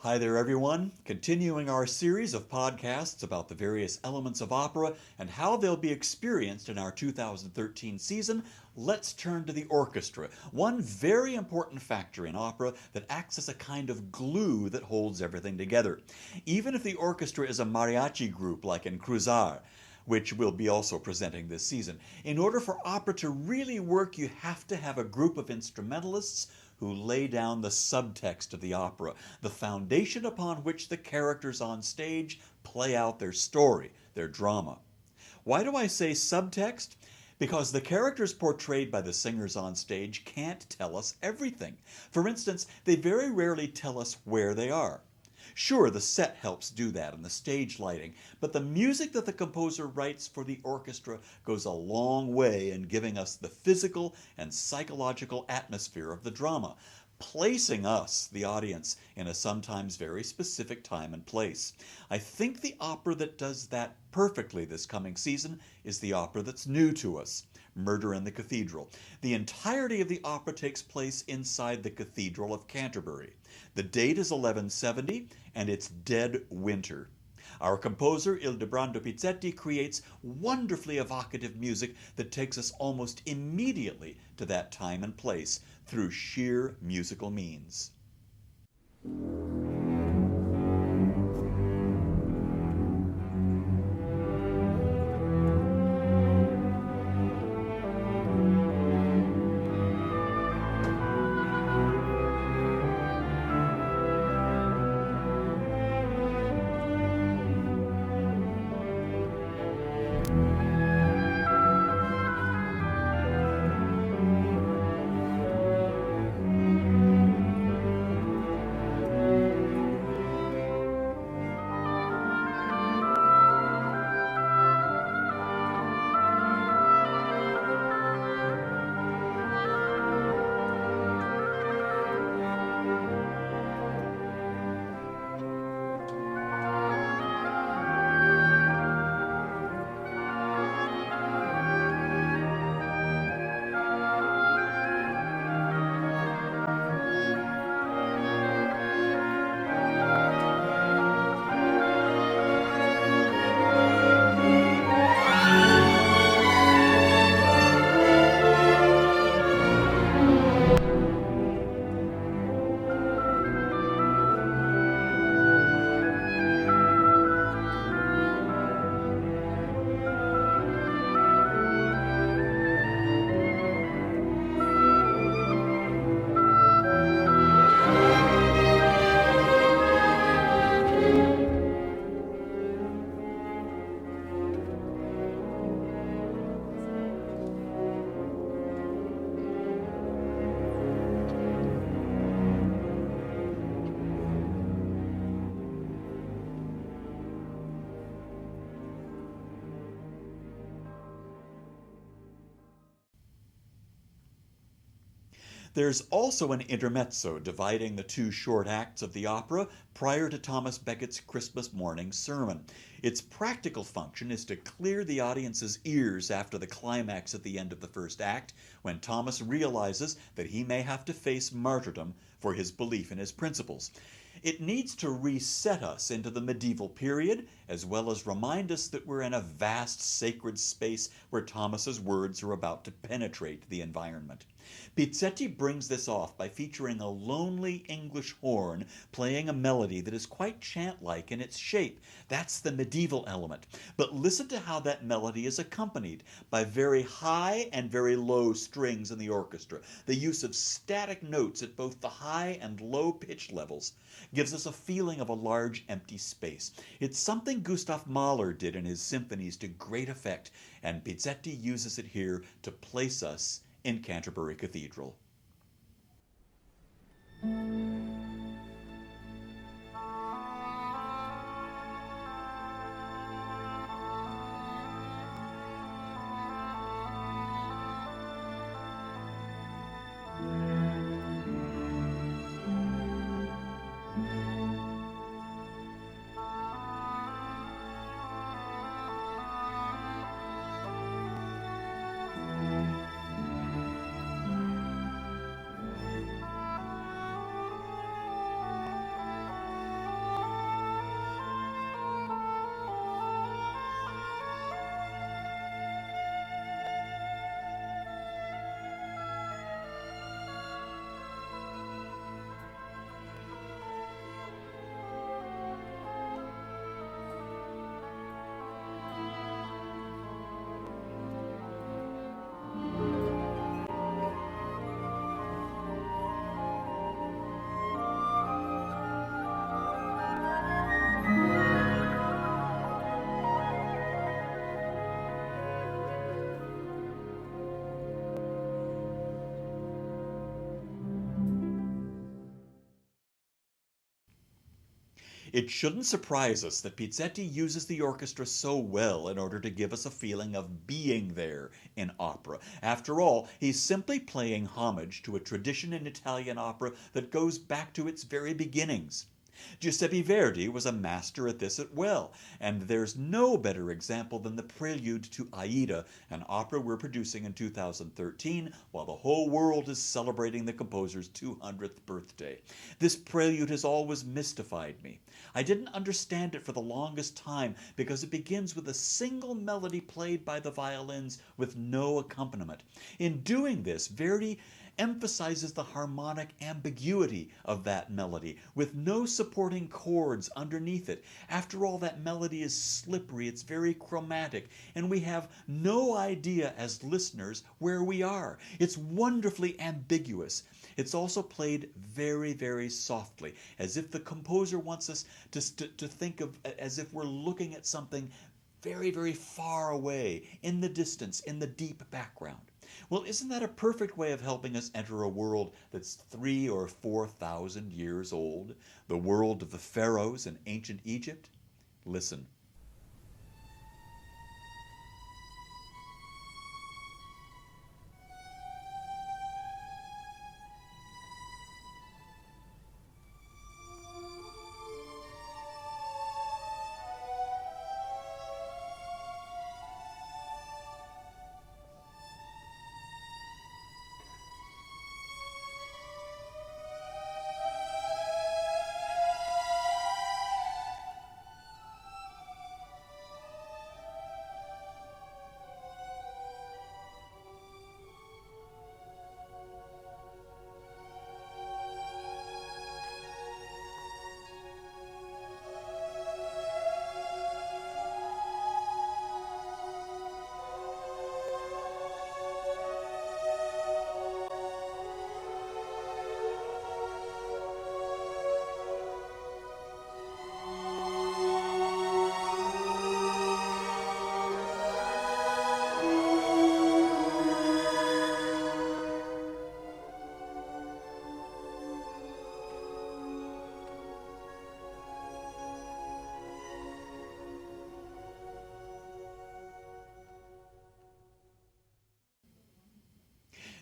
Hi there, everyone. Continuing our series of podcasts about the various elements of opera and how they'll be experienced in our 2013 season, let's turn to the orchestra, one very important factor in opera that acts as a kind of glue that holds everything together. Even if the orchestra is a mariachi group like in Cruzar, which we'll be also presenting this season, in order for opera to really work, you have to have a group of instrumentalists who lay down the subtext of the opera, the foundation upon which the characters on stage play out their story, their drama. Why do I say subtext? Because the characters portrayed by the singers on stage can't tell us everything. For instance, they very rarely tell us where they are. Sure, the set helps do that and the stage lighting, but the music that the composer writes for the orchestra goes a long way in giving us the physical and psychological atmosphere of the drama, placing us, the audience, in a sometimes very specific time and place. I think the opera that does that perfectly this coming season is the opera that's new to us, Murder in the Cathedral. The entirety of the opera takes place inside the Cathedral of Canterbury. The date is 1170, and it's dead winter. Our composer, Ildebrando Pizzetti, creates wonderfully evocative music that takes us almost immediately to that time and place through sheer musical means. There's also an intermezzo dividing the two short acts of the opera prior to Thomas Beckett's Christmas morning sermon. Its practical function is to clear the audience's ears after the climax at the end of the first act, when Thomas realizes that he may have to face martyrdom for his belief in his principles. It needs to reset us into the medieval period, as well as remind us that we're in a vast sacred space where Thomas's words are about to penetrate the environment. Pizzetti brings this off by featuring a lonely English horn playing a melody that is quite chant-like in its shape. That's the medieval element. But listen to how that melody is accompanied by very high and very low strings in the orchestra. The use of static notes at both the high and low pitch levels gives us a feeling of a large empty space. It's something Gustav Mahler did in his symphonies to great effect, and Pizzetti uses it here to place us in Canterbury Cathedral. It shouldn't surprise us that Pizzetti uses the orchestra so well in order to give us a feeling of being there in opera. After all, he's simply playing homage to a tradition in Italian opera that goes back to its very beginnings. Giuseppe Verdi was a master at this as well, and there's no better example than the prelude to Aida, an opera we're producing in 2013 while the whole world is celebrating the composer's 200th birthday. This prelude has always mystified me. I didn't understand it for the longest time because it begins with a single melody played by the violins with no accompaniment. In doing this, Verdi emphasizes the harmonic ambiguity of that melody with no supporting chords underneath it. After all, that melody is slippery, it's very chromatic, and we have no idea as listeners where we are. It's wonderfully ambiguous. It's also played very, very softly, as if the composer wants us to think of as if we're looking at something very, very far away, in the distance, in the deep background. Well, isn't that a perfect way of helping us enter a world that's 3,000 or 4,000 years old? The world of the pharaohs in ancient Egypt? Listen.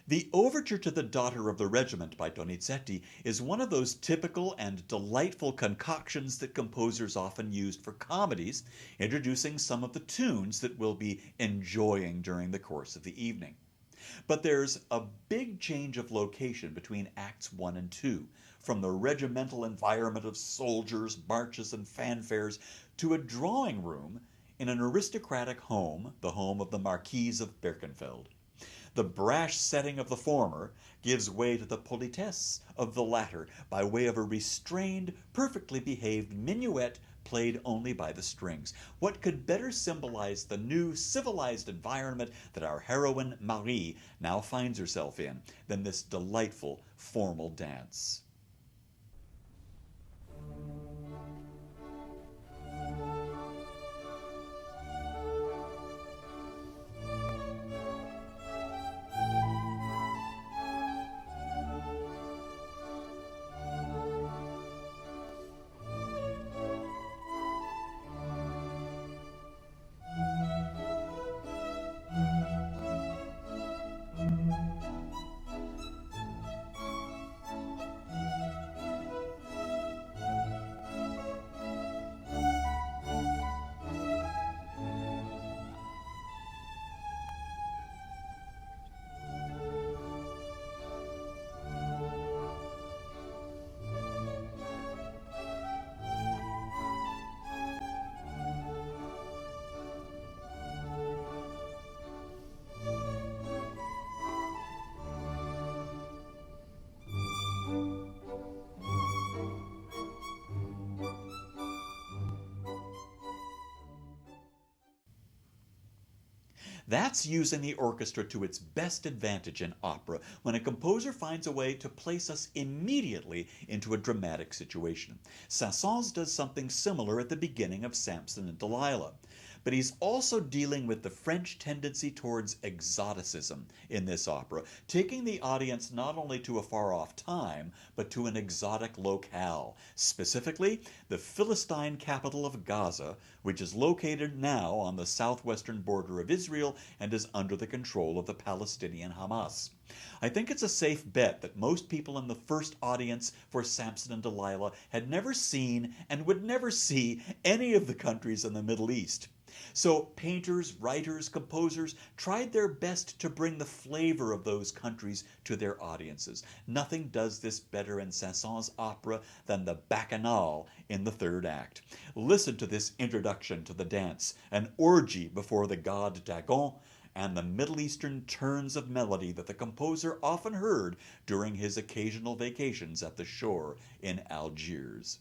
The overture to The Daughter of the Regiment by Donizetti is one of those typical and delightful concoctions that composers often used for comedies, introducing some of the tunes that we'll be enjoying during the course of the evening. But there's a big change of location between Acts 1 and 2, from the regimental environment of soldiers, marches, and fanfares to a drawing room in an aristocratic home, the home of the Marquise of Birkenfeld. The brash setting of the former gives way to the politesse of the latter by way of a restrained, perfectly behaved minuet played only by the strings. What could better symbolize the new civilized environment that our heroine Marie now finds herself in than this delightful formal dance? That's using the orchestra to its best advantage in opera, when a composer finds a way to place us immediately into a dramatic situation. Saint-Saëns does something similar at the beginning of Samson and Delilah. but he's also dealing with the French tendency towards exoticism in this opera, taking the audience not only to a far-off time, but to an exotic locale, specifically the Philistine capital of Gaza, which is located now on the southwestern border of Israel and is under the control of the Palestinian Hamas. I think it's a safe bet that most people in the first audience for Samson and Delilah had never seen and would never see any of the countries in the Middle East. So painters, writers, composers tried their best to bring the flavor of those countries to their audiences. Nothing does this better in Saint-Saëns' opera than the bacchanal in the third act. Listen to this introduction to the dance, an orgy before the god Dagon, and the Middle Eastern turns of melody that the composer often heard during his occasional vacations at the shore in Algiers.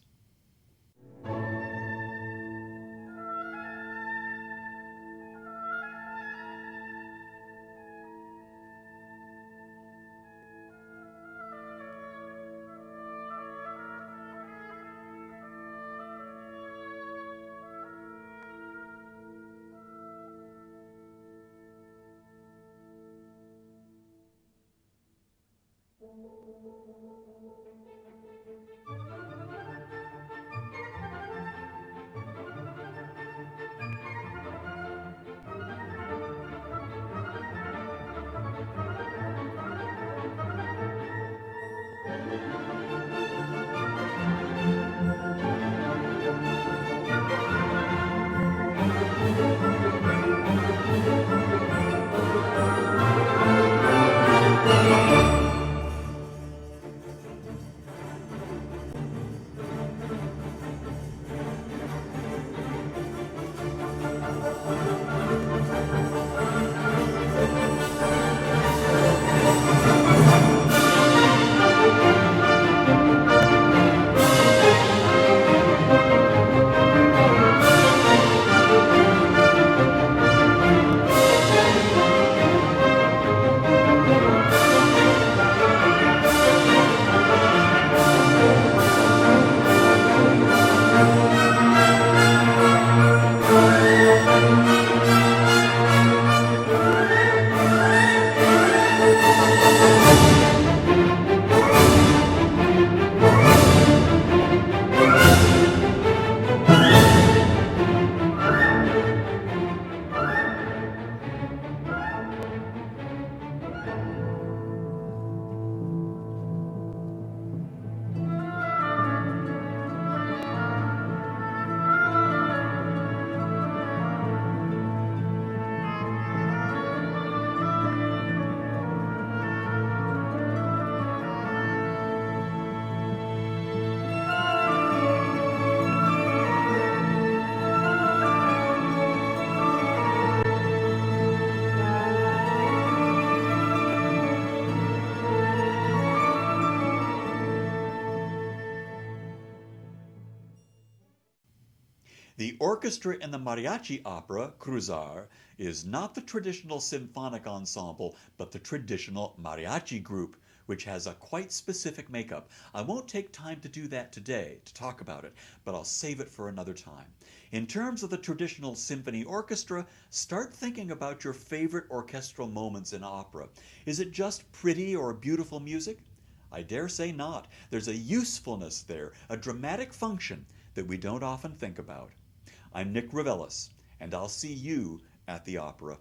The orchestra in the mariachi opera, Cruzar, is not the traditional symphonic ensemble, but the traditional mariachi group, which has a quite specific makeup. I won't take time to do that today, to talk about it, but I'll save it for another time. In terms of the traditional symphony orchestra, start thinking about your favorite orchestral moments in opera. Is it just pretty or beautiful music? I dare say not. There's a usefulness there, a dramatic function that we don't often think about. I'm Nick Reveles, and I'll see you at the opera.